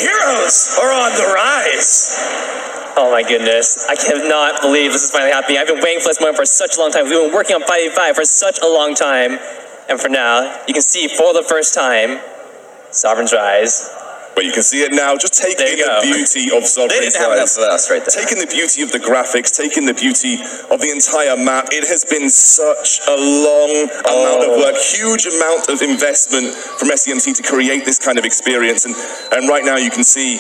heroes are on the rise. Oh my goodness, I cannot believe this is finally happening. I've been waiting for this moment for such a long time. We've been working on 5v5 for such a long time. And for now, you can see for the first time, Sovereign's Rise. But you can see it now, just taking the beauty of Sovereign's Rise. They didn't have enough of us right there. Taking the beauty of the graphics, taking the beauty of the entire map. It has been such a long amount of work, huge amount of investment from SEMC to create this kind of experience. And right now you can see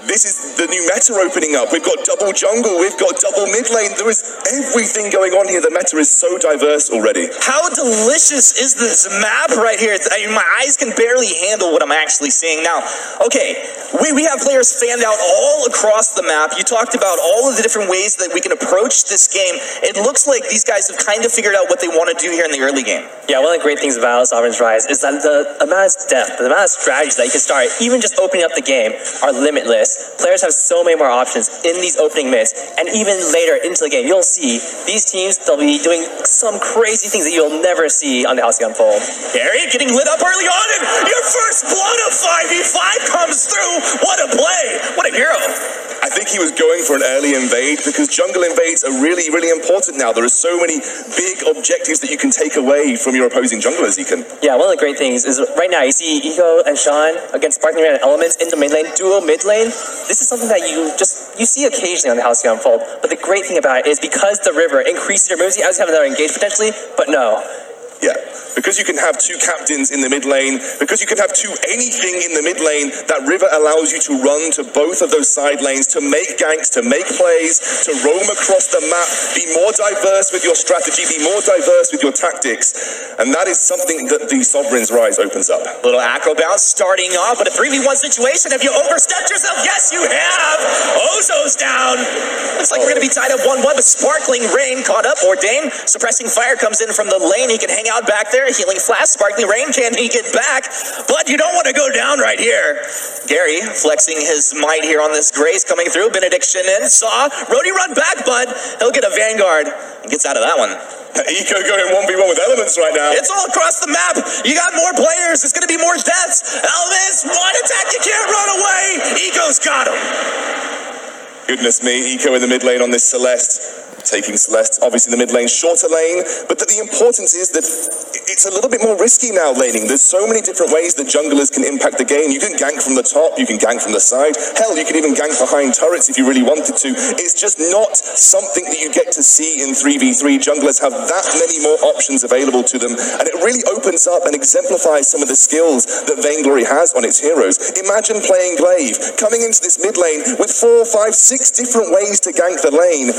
this is the new meta opening up. We've got double jungle, we've got double mid lane. There is everything going on here. The meta is so diverse already. How delicious is this map right here? I mean, my eyes can barely handle what I'm actually seeing. Now, okay, we have players fanned out all across the map. You talked about all of the different ways that we can approach this game. It looks like these guys have kind of figured out what they want to do here in the early game. Yeah, one of the great things about Sovereign's Rise is that the amount of depth, the amount of strategies that you can start, even just opening up the game, are limitless. Players have so many more options in these opening minutes, and even later into the game, you'll see these teams, they'll be doing some crazy things that you'll never see on the Halcyon Fold. Gary getting lit up early on, and your first blood of 5v5 comes through. What a play! What a hero! I think he was going for an early invade because jungle invades are really, really important now. There are so many big objectives that you can take away from your opposing junglers, Ekan. Yeah, one of the great things is right now you see Eco and Sean against Sparkling Rain and Elements in the mid lane, duo mid lane. This is something that you see occasionally on the Halcyon Fold. But the great thing about it is because the river increases your moves, you always have another engage potentially, but no. Yeah, because you can have two captains in the mid lane, because you can have two anything in the mid lane, that river allows you to run to both of those side lanes, to make ganks, to make plays, to roam across the map, be more diverse with your strategy, be more diverse with your tactics. And that is something that the Sovereign's Rise opens up. Little acro bounce starting off, but a 3v1 situation. Have you overstepped yourself? Yes, you have! Ozo's down! Looks like we're going to be tied up 1-1, but Sparkling Rain caught up. Ordain, suppressing fire comes in from the lane. He can hang out back there, healing flash. Sparkling Rain, can he get back? But you don't want to go down right here. Gary flexing his might here on this Grace coming through. Benediction in, saw Rody run back, but he'll get a Vanguard and gets out of that one. Eco going 1v1 with Elements right now. It's all across the map. You got more players. It's going to be more deaths. Elements, one attack, you can't run away. Eco's got him. Goodness me, Eco in the mid lane on this Celeste. Taking Celeste, obviously the mid lane, shorter lane, but the importance is that it's a little bit more risky now laning. There's so many different ways that junglers can impact the game. You can gank from the top, you can gank from the side. Hell, you can even gank behind turrets if you really wanted to. It's just not something that you get to see in 3v3. Junglers have that many more options available to them, and it really opens up and exemplifies some of the skills that Vainglory has on its heroes. Imagine playing Glaive, coming into this mid lane with 4, 5, 6 different ways to gank the lane,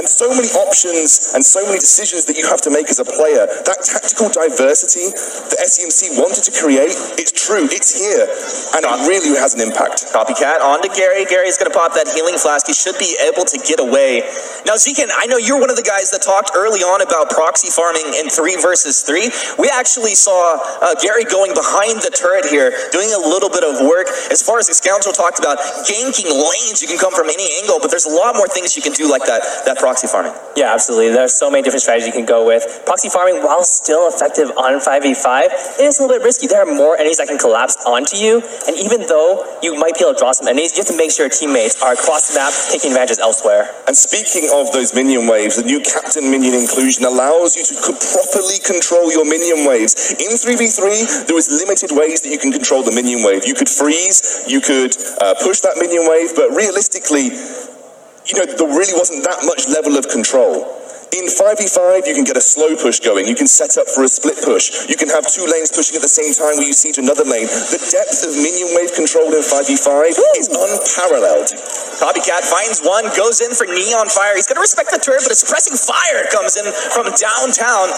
and so many options and so many decisions that you have to make as a player. That tactical diversity that SEMC wanted to create, it's true, it's here, and it really has an impact. Copycat on to Gary. Gary's going to pop that healing flask. He should be able to get away. Now, Zekan, I know you're one of the guys that talked early on about proxy farming in 3 versus 3. We actually saw Gary going behind the turret here, doing a little bit of work. As far as the Scoundrel talked about, ganking lanes, you can come from any angle, but there's a lot more things you can do like that proxy farming. Yeah, absolutely. There's so many different strategies you can go with. Proxy farming, while still effective on 5v5, it is a little bit risky. There are more enemies that can collapse onto you, and even though you might be able to draw some enemies, you have to make sure teammates are across the map taking advantages elsewhere. And speaking of those minion waves, the new captain minion inclusion allows you to properly control your minion waves. In 3v3, there was limited ways that you can control the minion wave. You could freeze, you could push that minion wave, but realistically, there really wasn't that much level of control. In 5v5, you can get a slow push going. You can set up for a split push. You can have 2 lanes pushing at the same time where you siege another lane. The depth of minion wave control in 5v5 is unparalleled. Copycat finds one, goes in for Neon Fire. He's going to respect the turret, but a suppressing fire comes in from downtown.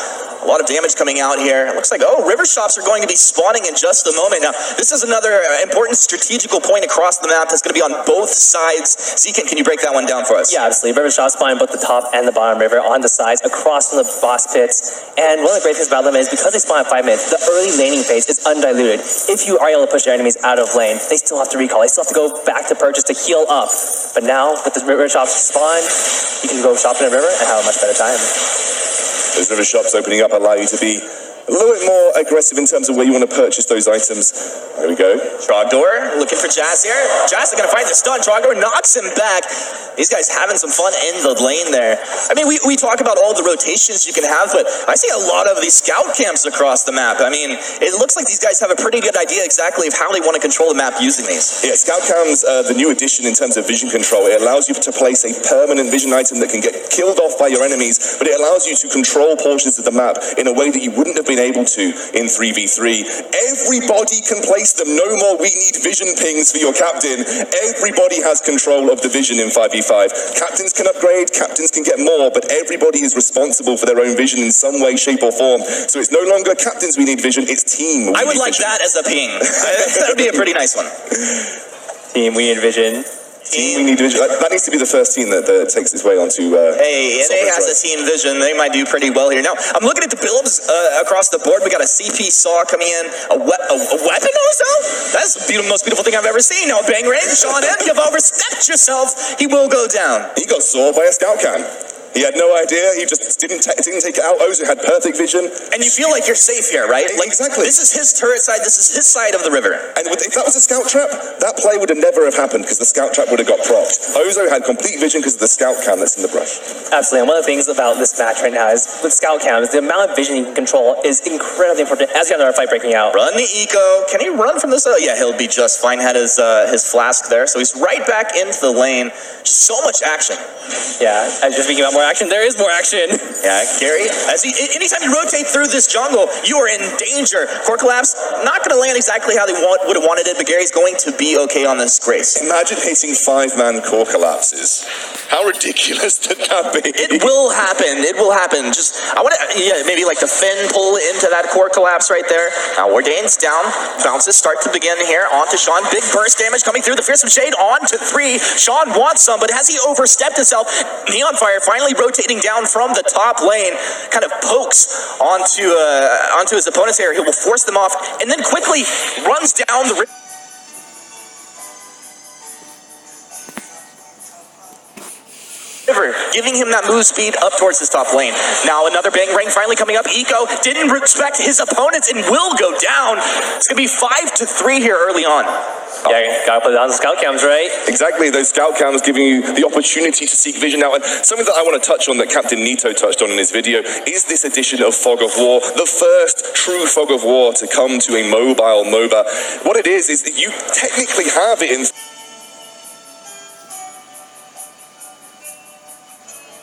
A lot of damage coming out here. It looks like, river shops are going to be spawning in just a moment. Now, this is another important strategical point across the map that's going to be on both sides. Zekan, can you break that one down for us? Yeah, absolutely. River shops spawn both the top and the bottom river on the sides, across from the boss pits. And one of the great things about them is because they spawn at 5 minutes, the early laning phase is undiluted. If you are able to push your enemies out of lane, they still have to recall. They still have to go back to purchase to heal up. But now, with the river shops spawn, you can go shop in a river and have a much better time. Those river shops opening up allow you to be a little bit more aggressive in terms of where you want to purchase those items. There we go. Trogdor looking for Jazz here. Jazz is going to find the stun. Trogdor knocks him back. These guys having some fun in the lane there. I mean, we talk about all the rotations you can have, but I see a lot of these scout camps across the map. I mean, it looks like these guys have a pretty good idea exactly of how they want to control the map using these. Yeah, scout cams, the new addition in terms of vision control. It allows you to place a permanent vision item that can get killed off by your enemies, but it allows you to control portions of the map in a way that you wouldn't have been able to in 3v3. Everybody can place them. No more we need vision pings for your captain. Everybody has control of the vision in 5v5. Captains can upgrade, captains can get more, but everybody is responsible for their own vision in some way, shape or form. So it's no longer captains we need vision, it's team. I would like that as a ping. That would be a pretty nice one. Team, we envision. Team, we need vision. That needs to be the first team that takes its way onto. Hey, NA has a team vision. They might do pretty well here. Now, I'm looking at the builds across the board. We got a CP Saw coming in, a weapon also? That's the most beautiful thing I've ever seen. Now, Bang Ring, Sean M, you've overstepped yourself. He will go down. He got sawed by a scout cam. He had no idea. He just didn't take it out. Ozo had perfect vision. And you feel like you're safe here, right? Like, exactly. This is his turret side. This is his side of the river. And if that was a scout trap, that play would have never have happened because the scout trap would have got propped. Ozo had complete vision because of the scout cam that's in the brush. Absolutely. And one of the things about this match right now is with scout cams, the amount of vision you can control is incredibly important as you have another fight breaking out. Run the eco. Can he run from this? Yeah, he'll be just fine. Had his flask there. So he's right back into the lane. So much action. Yeah, as you're speaking about more action, there is more action. Yeah, Gary, anytime you rotate through this jungle, you are in danger. Core Collapse, not going to land exactly how they would have wanted it, but Gary's going to be okay on this Grace. Imagine hitting 5-man core collapses. How ridiculous would that be? It will happen. It will happen. Just, I want to, maybe like the Finn pull into that core collapse right there. Now, Ordain's down. Bounces start to begin here. On to Sean. Big burst damage coming through. The Fearsome Shade on to 3. Sean wants some, but has he overstepped himself? Neon Fire finally rotating down from the top lane, kind of pokes onto his opponent's area. He will force them off, and then quickly runs down the river, giving him that move speed up towards his top lane. Now another Bang Ring finally coming up. Eco didn't respect his opponents and will go down. It's going to be 5-3 here early on. Yeah, gotta put it on the scout cams, right? Exactly, those scout cams giving you the opportunity to seek vision out. And something that I want to touch on that Captain Nito touched on in his video is this addition of Fog of War, the first true Fog of War to come to a mobile MOBA. What it is that you technically have it in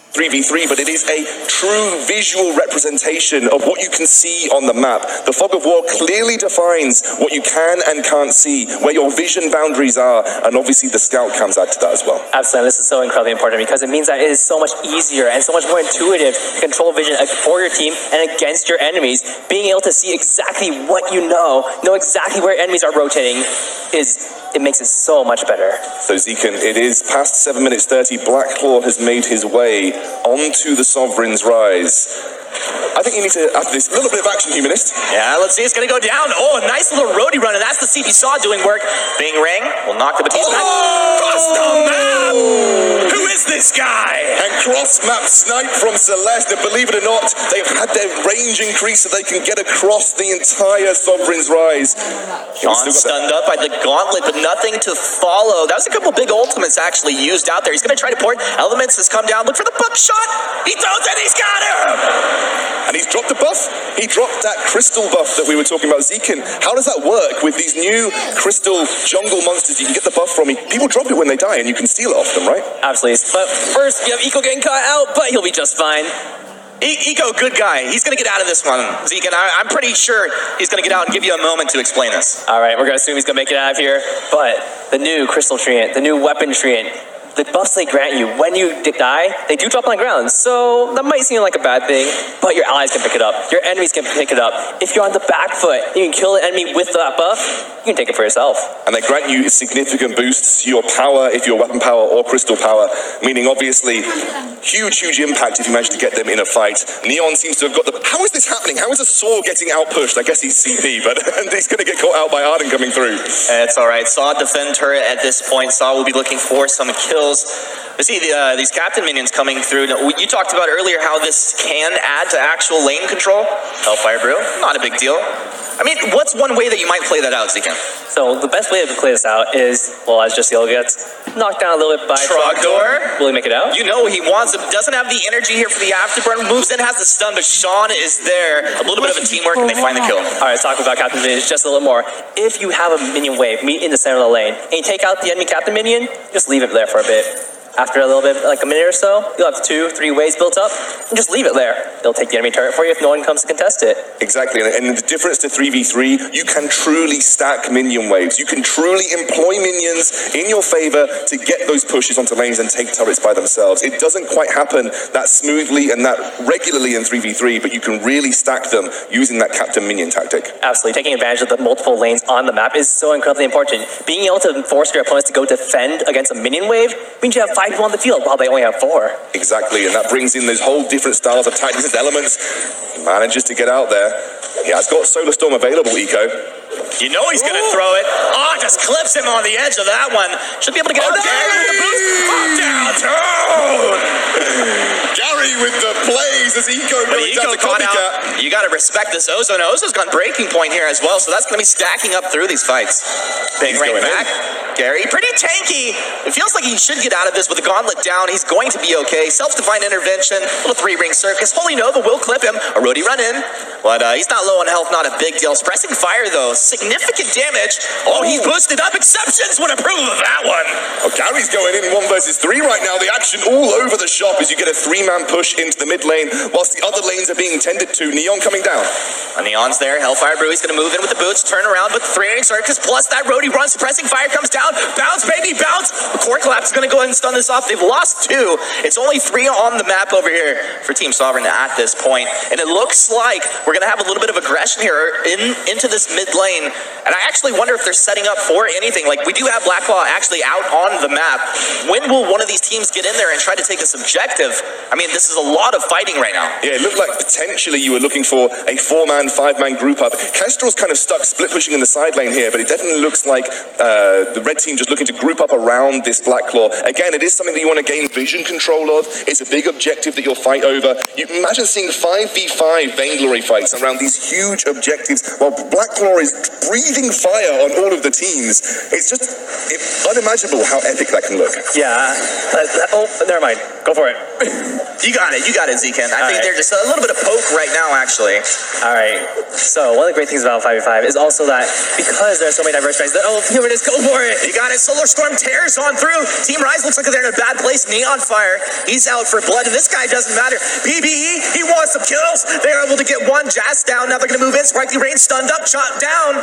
3v3, but it is a true visual representation of what you can see on the map. The Fog of War clearly defines what you can and can't see, where your vision boundaries are, and obviously the scout cams add to that as well. Absolutely, this is so incredibly important because it means that it is so much easier and so much more intuitive to control vision for your team and against your enemies. Being able to see exactly what you know exactly where enemies are rotating it makes it so much better. So Zekan, it is past 7 minutes 30. Blacklaw has made his way onto the Sovereign's Rise. I think you need to add this little bit of action, Humanist. Yeah, let's see. It's going to go down. Oh, a nice little roadie run, and that's the CP Saw doing work. Bing Ring will knock the Batiste back. Cross the map! Who is this guy? And cross-map snipe from Celeste. And believe it or not, they've had their range increase so they can get across the entire Sovereign's Rise. Sean stunned up by the gauntlet, but nothing to follow. That was a couple big ultimates actually used out there. He's going to try to port. Elements has come down. Look for the buckshot. He throws it. He's got him. And he's dropped a buff. He dropped that crystal buff that we were talking about. Zekan, how does that work with these new crystal jungle monsters you can get the buff from? People drop it when they die and you can steal it off them, right? Absolutely. But first, you have Eco getting caught out, but he'll be just fine. Eco, good guy. He's going to get out of this one, Zeke, and I'm pretty sure he's going to get out and give you a moment to explain this. All right, we're going to assume he's going to make it out of here, but the new Crystal Treant, the new Weapon Treant, the buffs they grant you when you die, they do drop on the ground. So that might seem like a bad thing, but your allies can pick it up. Your enemies can pick it up. If you're on the back foot, you can kill the enemy with that buff, you can take it for yourself. And they grant you significant boosts to your power, if you're weapon power or crystal power, meaning obviously huge impact if you manage to get them in a fight. Neon seems to have got the... How is this happening? How is a Saw getting outpushed? I guess he's CP, but he's going to get caught out by Arden coming through. It's all right. Saw defend turret at this point. Saw will be looking for some kills. You see these captain minions coming through. Now, you talked about earlier how this can add to actual lane control. Hellfire Brew, not a big deal. I mean, what's one way that you might play that out, Zekan? So the best way to play this out is, well, as Just Yellow gets knocked down a little bit by Trogdor. Will he make it out? You know he wants it. Doesn't have the energy here for the afterburn. Moves in, has the stun, but Sean is there. A little bit of a teamwork, and they find the kill. All right, talking about captain minions just a little more. If you have a minion wave meet in the center of the lane, and you take out the enemy captain minion, just leave it there for a bit. After a little bit, like a minute or so, you'll have 2-3 waves built up, and just leave it there. They'll take the enemy turret for you if no one comes to contest it. Exactly, and the difference to 3v3, you can truly stack minion waves. You can truly employ minions in your favor to get those pushes onto lanes and take turrets by themselves. It doesn't quite happen that smoothly and that regularly in 3v3, but you can really stack them using that captain minion tactic. Absolutely, taking advantage of the multiple lanes on the map is so incredibly important. Being able to force your opponents to go defend against a minion wave means you have 5 people on the field while they only have 4. Exactly, and that brings in those whole different styles of tactics and elements. He manages to get out there. He has got Solar Storm available, Eco. You know he's going to throw it. Oh, just clips him on the edge of that one. Should be able to get out there with the boost. Oh, downtown. Gary with the plays as Eco really does the copycat. You got to respect this Ozo. Now, Ozo's gone breaking point here as well, so that's going to be stacking up through these fights. Big right back. Gary, pretty tanky. It feels like he should get out of this with the gauntlet down. He's going to be okay. Self-defined intervention, little 3-ring circus. Holy Nova will clip him. A roadie run in, but he's not low on health, not a big deal. Suppressing fire, though, significant damage. Oh, he's boosted up. Exceptions would approve of that one. Oh, Gary's going in 1 versus 3 right now. The action all over the shop as you get a 3-man push into the mid lane whilst the other lanes are being tended to. Neon coming down. Neon's there. Hellfire Brew, he's going to move in with the boots, turn around with the 3-ring circus, plus that roadie run. Suppressing fire comes down. Bounce, baby, bounce. The core collapse is going to go ahead and stun this off. They've lost 2. It's only 3 on the map over here for Team Sovereign at this point. And it looks like we're going to have a little bit of aggression here into this mid lane. And I actually wonder if they're setting up for anything. Like, we do have Blacklaw actually out on the map. When will one of these teams get in there and try to take this objective? I mean, this is a lot of fighting right now. Yeah, it looked like potentially you were looking for a 4-man, 5-man group up. Kestrel's kind of stuck split pushing in the side lane here, but it definitely looks like the red team just looking to group up around this Blacklaw. Again, it is something that you want to gain vision control of. It's a big objective that you'll fight over. You can imagine seeing 5v5 Vainglory fights around these huge objectives while Blacklaw is breathing fire on all of the teams. It's just unimaginable how epic that can look. Yeah. Oh, never mind. Go for it. You got it, Zekan. I think they're just a little bit of poke right now, actually. All right. So one of the great things about 5v5 is also that because there are so many diverse strikes, humanists go for it. You got it. Solar Storm tears on through. Team Rise looks like they're in a bad place. Neon Fire, he's out for blood, and this guy doesn't matter. PBE, he wants some kills. They're able to get one. Jazz down. Now they're going to move in. Sparkly Rain stunned up, shot down.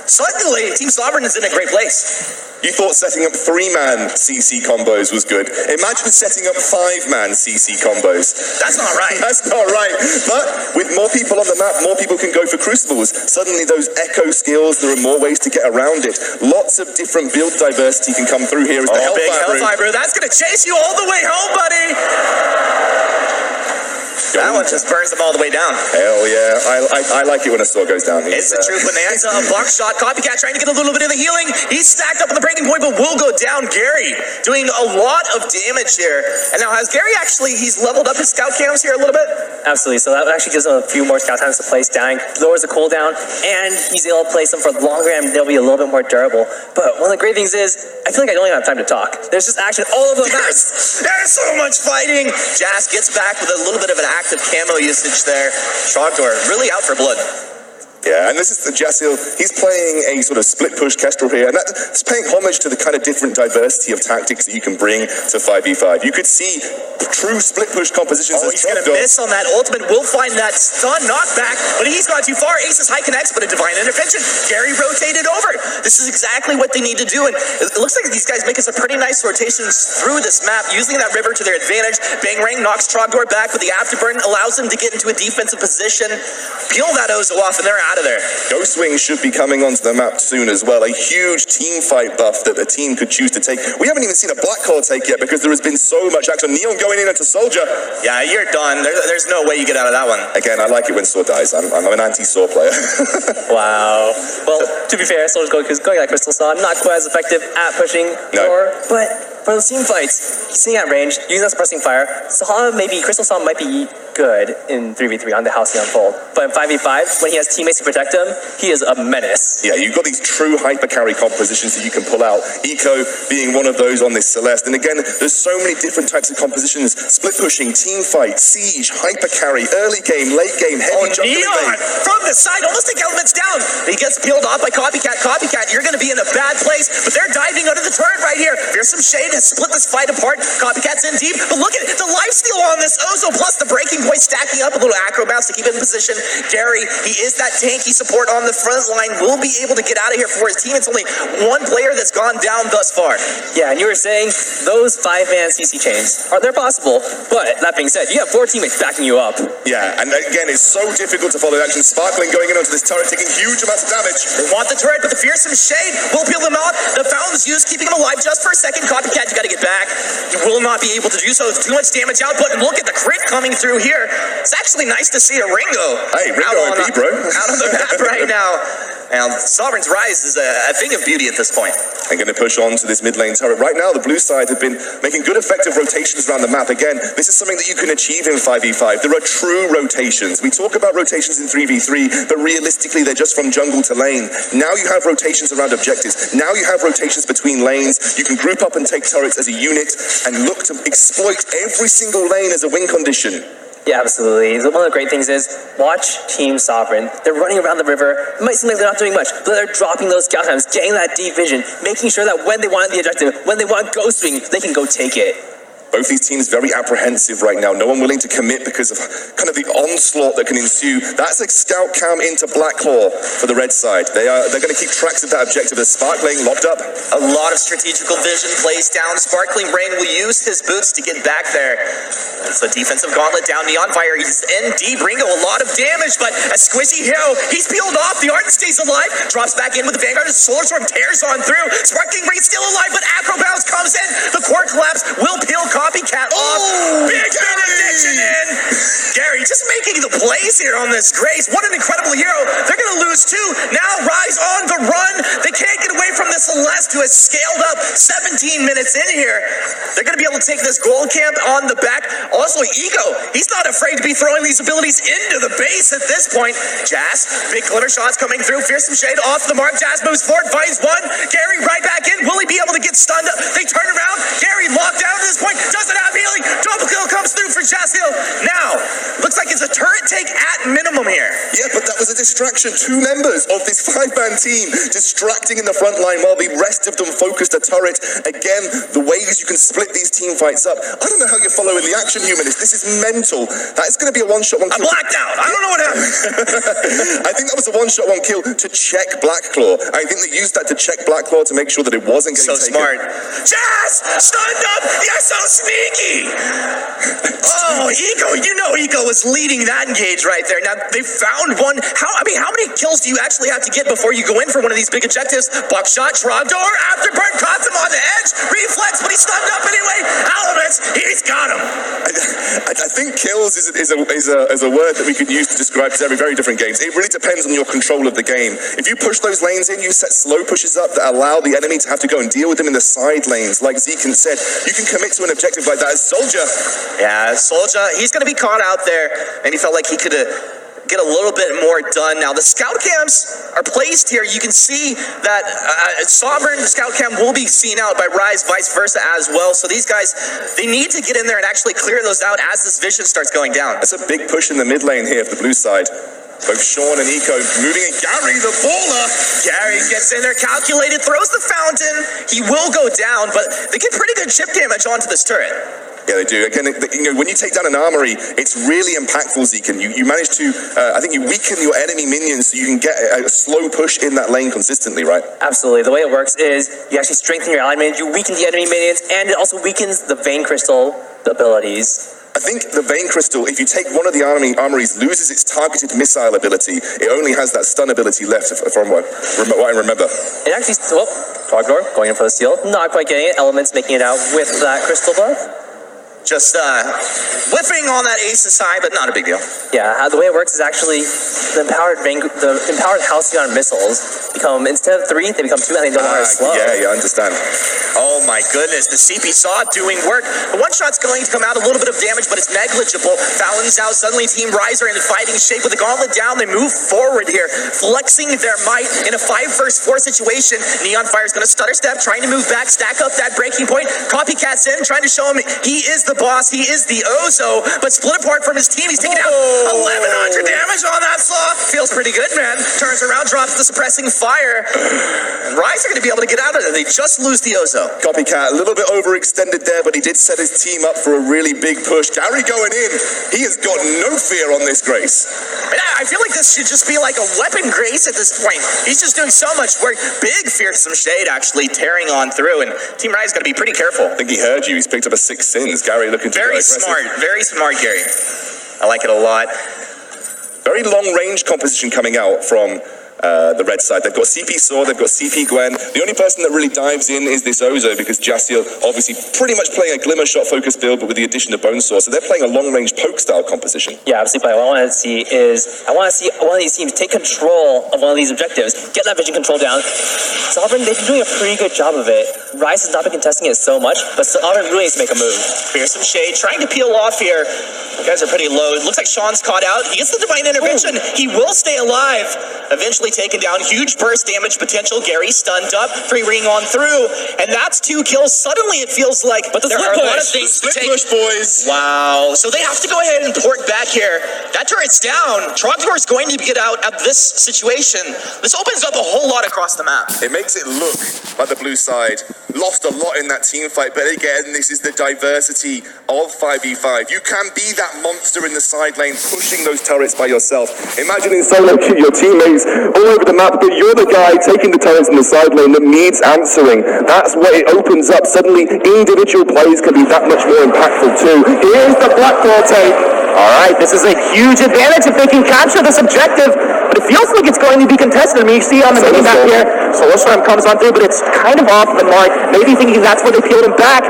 Suddenly, Team Sovereign is in a great place. You thought setting up 3-man CC combos was good. Imagine setting up 5-man CC combos. That's not right. That's not right. But with more people on the map, more people can go for crucibles. Suddenly those echo skills, there are more ways to get around it. Lots of different build diversity can come through here as the big Hellfire Brew. That's going to chase you all the way home, buddy. That one just burns them all the way down. Hell yeah. I like it when a sword goes down. It's the truth when they answer a block shot. Copycat trying to get a little bit of the healing. He's stacked up on the breaking point, but will go down. Gary doing a lot of damage here. And now has Gary he's leveled up his scout cams here a little bit? Absolutely. So that actually gives him a few more scout times to place down, lowers the cooldown, and he's able to place them for longer, and they'll be a little bit more durable. But one of the great things is, I feel like I don't even have time to talk. There's just action all over the map. There's so much fighting. Jazz gets back with a little bit of an active camo usage there. Trogdor really out for blood. Yeah, and this is the Jasil. He's playing a sort of split push Kestrel here, and that's paying homage to the kind of different diversity of tactics that you can bring to 5v5. You could see true split push compositions. Oh, he's going to miss on that ultimate. Will find that stun knockback, but he's gone too far. Ace's high connects, but a divine intervention. Gary rotated over. This is exactly what they need to do, and it looks like these guys make us a pretty nice rotations through this map, using that river to their advantage. Bangarang knocks Trogdor back, but the afterburn allows him to get into a defensive position. Peel that Ozo off, and they're out of there. Ghostwing should be coming onto the map soon as well. A huge team fight buff that a team could choose to take. We haven't even seen a Black Hole take yet because there has been so much action. Neon going in into Soldier. Yeah, you're done. There's no way you get out of that one. Again, I like it when Saw dies. I'm an anti-Saw player. Wow. Well, to be fair, Soldier's going like Crystal Saw. Not quite as effective at pushing, but for those team fights, seeing at range, using that suppressing fire, Crystal Saw might be good in 3v3 on the Halcyon Fold. But in 5v5, when he has teammates to protect him, he is a menace. Yeah, you've got these true hyper carry compositions that you can pull out. Eco being one of those on this Celeste. And again, there's so many different types of compositions. Split pushing, team fight, siege, hyper carry, early game, late game, heavy jump. Neon from the side, almost take elements down. He gets peeled off by Copycat. Copycat, you're going to be in a bad place, but they're diving under the turret right here. Fearsome Shade has split this fight apart. Copycat's in deep, but look at it, the lifesteal on this Ozo, plus the breaking point stacking up, a little acro bounce to keep it in position. Gary, he is that tanky support on the front line, will be able to get out of here for his team. It's only one player that's gone down thus far. Yeah, and you were saying those 5-man CC chains, they're possible, but that being said, you have 4 teammates backing you up. Yeah, and again, it's so difficult to follow action. Sparkling going in onto this turret, taking huge amounts of damage. They want the turret, but the Fearsome Shade will peel them out. The Fountain's used, keeping him alive just for a second. Copycat, you got to get back. You will not be able to do so. There's too much damage output, and look at the crit coming through here. It's actually nice to see a Ringo. Hey, Ringo OP, bro. Out on the map right now. And Sovereign's Rise is a thing of beauty at this point. And going to push on to this mid lane turret. Right now, the blue side have been making good effective rotations around the map. Again, this is something that you can achieve in 5v5. There are true rotations. We talk about rotations in 3v3, but realistically, they're just from jungle to lane. Now you have rotations around objectives. Now you have rotations between lanes. You can group up and take turrets as a unit and look to exploit every single lane as a win condition. Yeah, absolutely. One of the great things is watch Team Sovereign. They're running around the river. It might seem like they're not doing much, but they're dropping those scout times, getting that deep vision, making sure that when they want the objective, when they want ghost swing, they can go take it. Both these teams very apprehensive right now. No one willing to commit because of kind of the onslaught that can ensue. That's a scout cam into Blacklaw for the red side. They're going to keep tracks of that objective as Sparkling locked up. A lot of strategical vision plays down. Sparkling Rain will use his boots to get back there. It's a defensive gauntlet down. Neon Fire, he's in deep. Ringo, a lot of damage, but a squishy hero, he's peeled off. The Arden stays alive, drops back in with the Vanguard. The Solar Storm tears on through. Sparkling Rain still alive, but Acro Bounce comes in. The core collapse will peel Copycat off. Big benediction in. Gary just making the plays here on this Grace. What an incredible hero. They're going to lose too. Now Rise on the run. They can't get away from the Celeste, who has scaled up 17 minutes in here. They're going to be able to take this gold camp on the back. Also, Ego, he's not afraid to be throwing these abilities into the base at this point. Jazz, big glitter shots coming through. Fearsome Shade off the mark. Jazz moves forward, finds one. Gary right back in. Will he be able to get stunned up? They turn around. Gary locked down at this point. Doesn't have healing. Double kill comes through for Jazz Hill. Now, looks like it's a turret take at minimum here. Yeah, but that was a distraction. 2 members of this 5-man team distracting in the front line while the rest of them focused a turret. Again, the ways you can split these team fights up. I don't know how you're following the action, Humanist. This is mental. That is going to be a one-shot, one kill. I blacked out. I don't know what happened. I think that was a one-shot, one kill to check Blacklaw. I think they used that to check Blacklaw to make sure that it wasn't getting taken. So smart. Jazz! Stunned up! You're so sneaky! Oh, Eco, you know Eco was leading that engage right there. Now, they found one. How many kills do you actually have to get before you go in for one of these big objectives? Buckshot, Trogdor, Afterburn, caught him on the edge. Reflex, but he's stunned up anyway. Elements, he's got him. I think kills is a word that we could use to describe very different games. It really depends on your control of the game. If you push those lanes in, you set slow pushes up that allow the enemy to have to go and deal with them in the side lanes. Like Zekin said, you can commit to an objective like that as Soldier. Yeah, Soldier, he's going to be caught out there, and he felt like he could get a little bit more done. Now, the scout cams are placed here. You can see that Sovereign scout cam will be seen out by Rise, vice versa as well. So these guys, they need to get in there and actually clear those out as this vision starts going down. That's a big push in the mid lane here for the blue side. Both Sean and Eco moving, and Gary the baller. Gary gets in there, calculated, throws the fountain. He will go down, but they get pretty good chip damage onto this turret. Yeah, they do. Again, when you take down an armory, it's really impactful, Zekin. You manage to, I think you weaken your enemy minions so you can get a slow push in that lane consistently, right? Absolutely. The way it works is you actually strengthen your ally minions, you weaken the enemy minions, and it also weakens the Vein Crystal abilities. I think the Vein Crystal, if you take one of the armories, loses its targeted missile ability. It only has that stun ability left from what I remember. It actually, Trogdor going in for the steal, not quite getting it. Elements making it out with that crystal buff. Just whiffing on that Ace's side, but not a big deal. Yeah, the way it works is actually the empowered Halcyon missiles become, instead of 3, they become 2, and they don't are slow. Yeah, I understand. Oh Oh my goodness, the CP saw doing work. The one shot's going to come out, a little bit of damage, but it's negligible. Fallon's out, suddenly Team Rise are in fighting shape with the gauntlet down. They move forward here, flexing their might in a 5 versus 4 situation. Neon Fire's gonna stutter step, trying to move back, stack up that breaking point. Copycat's in, trying to show him he is the boss, he is the Ozo, but split apart from his team. He's taking out 1100 damage on that Slaw. Feels pretty good, man. Turns around, drops the suppressing fire. And Rise are gonna be able to get out of it. They just lose the Ozo. Copycat, a little bit overextended there, but he did set his team up for a really big push. Gary going in. He has got no fear on this Grace. And I feel like this should just be like a weapon Grace at this point. He's just doing so much work. Big fearsome shade actually tearing on through, and Team Rise got to be pretty careful. I think he heard you. He's picked up a 6 sins. Gary looking to Very smart, Gary. I like it a lot. Very long range composition coming out from the red side. They've got CP Saw, they've got CP Gwen. The only person that really dives in is this Ozo, because Jassiel obviously pretty much playing a glimmer shot focused build, but with the addition of Bonesaw. So they're playing a long range poke style composition. Yeah, absolutely. What I want to see is, I want to see one of these teams take control of one of these objectives, get that vision control down. Sovereign, they've been doing a pretty good job of it. Rise has not been contesting it so much, but Sovereign really needs to make a move. Fearsome shade, trying to peel off here. You guys are pretty low. It looks like Sean's caught out. He gets the divine intervention. He will stay alive. Eventually taken down. Huge burst damage potential. Gary stunned up. Free ring on through. And that's 2 kills. Suddenly it feels like there are a lot of things to take. Push, boys. Wow. So they have to go ahead and port back here. That turret's down. Trogdor is going to get out of this situation. This opens up a whole lot across the map. It makes it look like the blue side lost a lot in that team fight, but again, this is the diversity of 5v5. You can be that monster in the side lane, pushing those turrets by yourself. Imagine in solo queue, your teammates all over the map, but you're the guy taking the turrets in the side lane that needs answering. That's where it opens up. Suddenly, individual plays can be that much more impactful too. Here's the Blackball take. All right, this is a huge advantage if they can capture this objective, but it feels like it's going to be contested. I mean, you see on the mini map here, Soulstorm comes on through, but it's kind of off the mark. Maybe thinking that's where they peeled him back.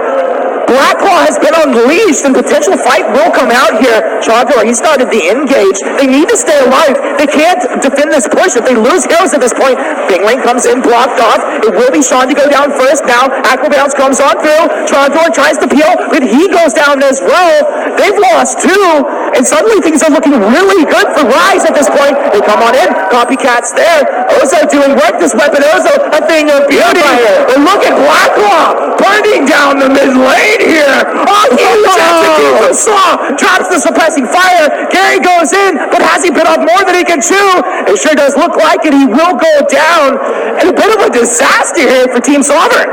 Blacklaw has been unleashed and potential fight will come out here. Chogdor, he started the engage. They need to stay alive. They can't defend this push. If they lose heroes at this point, Bingling comes in, blocked off. It will be Sean to go down first. Now, Aquabounce comes on through. Chogdor tries to peel, but he goes down as well. They've lost 2, and suddenly things are looking really good for Rise at this point. They come on in. Copycat's there. Ozo doing work. This weapon, Ozo, a thing of beauty. But look at Blacklaw burning down the mid lane here. Oh, huge execute from Slaw. Drops the suppressing fire. Gary goes in, but has he bit off more than he can chew? It sure does look like it. He will go down. And a bit of a disaster here for Team Sovereign.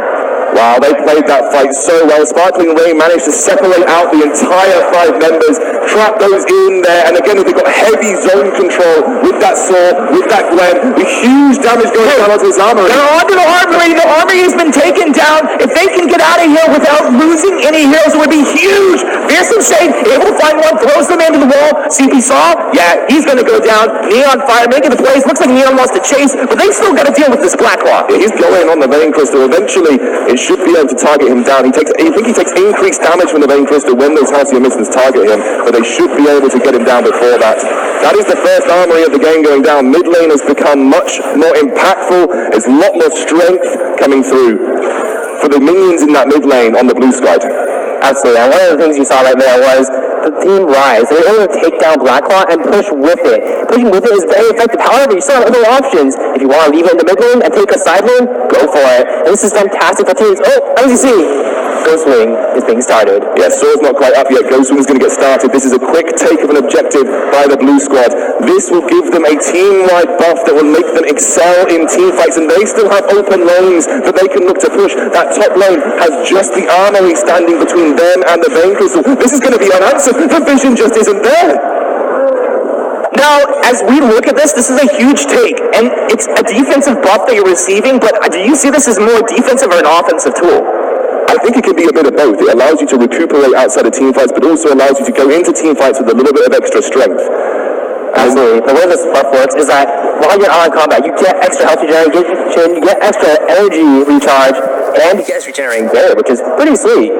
Wow, they played that fight so well. Sparkling Rain managed to separate out the entire 5 members, trap those in there, and again, they've got heavy zone control with that Saw, with that Gwen, with huge damage going down onto his armory. They're onto the armory. The armory has been taken down. If they can get out of here without losing any heroes, it would be huge. Fearsome Shade, able to find one, throws them into the wall. CP Saw, yeah, he's going to go down. Neon Fire making the plays. Looks like Neon lost a chase, but they've still got to deal with this Blacklaw. Yeah, he's going on the Vein Crystal. Eventually, it should be able to target him down. I think he takes increased damage from the Vein Crystal when those Halcyon Missiles target him, but they should be able to get him down before that. That is the first armory of the game going down. Mid lane has become much more impactful. There's a lot more strength coming through for the minions in that mid lane on the blue side. Absolutely. And one of the things you saw right there was the Team Rise. They were able to take down Blacklaw and push with it. Pushing with it is very effective. However, you still have other options. If you want to leave it in the mid lane and take a side lane, go for it. And this is fantastic for teams. Oh, as you see, Ghost Wing is being started. Yeah, Saw's not quite up yet. Ghost Wing's going to get started. This is a quick take of an objective by the blue squad. This will give them a team-wide buff that will make them excel in team fights, and they still have open lanes that they can look to push. That top lane has just the armory standing between them and the Vein Crystal. This is going to be unanswered. The vision just isn't there. Now, as we look at this is a huge take, and it's a defensive buff that you're receiving, but do you see this as more defensive or an offensive tool? I think it can be a bit of both. It allows you to recuperate outside of team fights, but also allows you to go into team fights with a little bit of extra strength. Absolutely. The way this buff works is that while you're on combat, you get extra health regeneration, you get extra energy recharge, and you get extra regenerating gold, which is pretty sweet.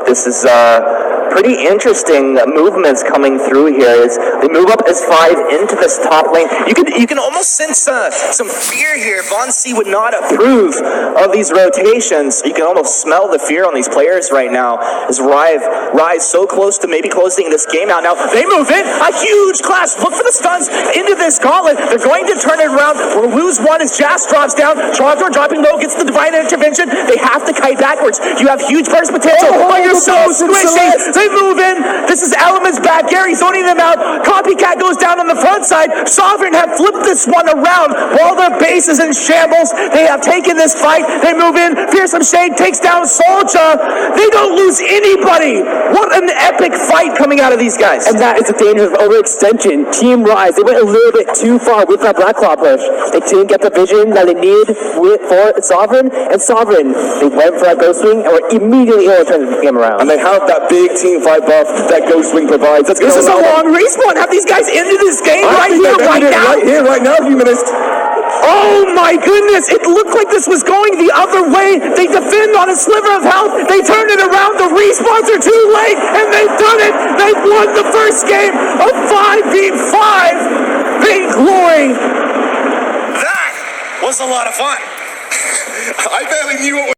This is pretty interesting movements coming through here. As they move up as 5 into this top lane. You can almost sense some fear here. Von C would not Approve of these rotations. You can almost smell the fear on these players right now as Rise so close to maybe closing this game out. Now they move in, a huge clash. Look for the stuns into this gauntlet. They're going to turn it around. We'll lose one as Jas drops down. Toronto dropping low, gets the divine intervention. They have to kite backwards. You have huge burst potential. Oh, you're so squishy. They move in. This is Elements back. Gary zoning them out. Copycat goes down on the front side. Sovereign have flipped this one around while their base is in shambles. They have taken this fight. They move in. Fearsome Shade takes down Soldier. They don't lose anybody. What an epic fight coming out of these guys. And that is the danger of overextension. Team Rise, they went a little bit too far with that Black Claw push. They didn't get the vision that they needed for Sovereign, and Sovereign, they went for that Ghost Wing and were immediately able to turn the game around. And they have that big team fight buff that Ghost Wing provides. This is a long respawn. Have these guys into this game right here, right now? Right here, right now, Humanist. Oh my goodness, it looked like this was going the other way. They defend on a sliver of health. They turn it around. The respawns are too late, and they've done it. They've won the first game of 5v5. Vainglory. That was a lot of fun. I barely knew what